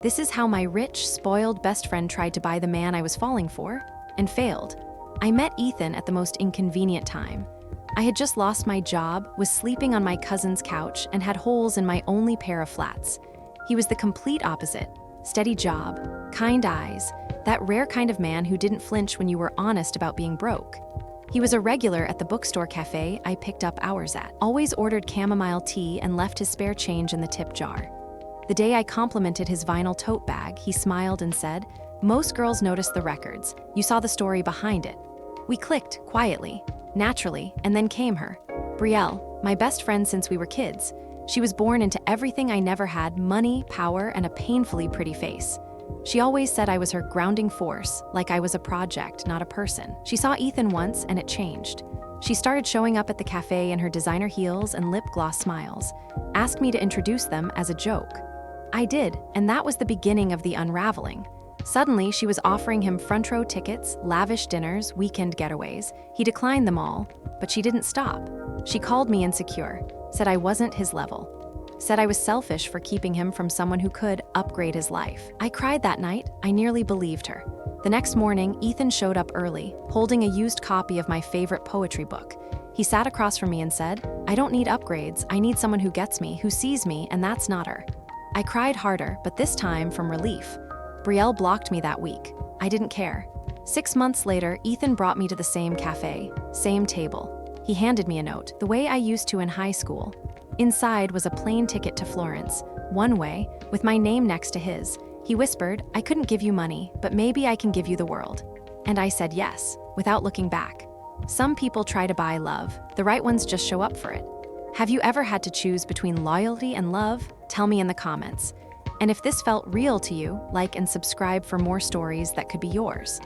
This is how my rich, spoiled best friend tried to buy the man I was falling for, and failed. I met Ethan at the most inconvenient time. I had just lost my job, was sleeping on my cousin's couch, and had holes in my only pair of flats. He was the complete opposite. Steady job, kind eyes, that rare kind of man who didn't flinch when you were honest about being broke. He was a regular at the bookstore cafe I picked up hours at, always ordered chamomile tea and left his spare change in the tip jar. The day I complimented his vinyl tote bag, he smiled and said, "Most girls notice the records. You saw the story behind it." We clicked, quietly, naturally, and then came her. Brielle, my best friend since we were kids. She was born into everything I never had: money, power, and a painfully pretty face. She always said I was her grounding force, like I was a project, not a person. She saw Ethan once, and it changed. She started showing up at the cafe in her designer heels and lip gloss smiles, asked me to introduce them as a joke. I did, and that was the beginning of the unraveling. Suddenly, she was offering him front row tickets, lavish dinners, weekend getaways. He declined them all, but she didn't stop. She called me insecure, said I wasn't his level, said I was selfish for keeping him from someone who could upgrade his life. I cried that night. I nearly believed her. The next morning, Ethan showed up early, holding a used copy of my favorite poetry book. He sat across from me and said, "I don't need upgrades. I need someone who gets me, who sees me, and that's not her." I cried harder, but this time from relief. Brielle blocked me that week. I didn't care. 6 months later, Ethan brought me to the same cafe, same table. He handed me a note, the way I used to in high school. Inside was a plane ticket to Florence, one way, with my name next to his. He whispered, "I couldn't give you money, but maybe I can give you the world." And I said yes, without looking back. Some people try to buy love. The right ones just show up for it. Have you ever had to choose between loyalty and love? Tell me in the comments. And if this felt real to you, like and subscribe for more stories that could be yours.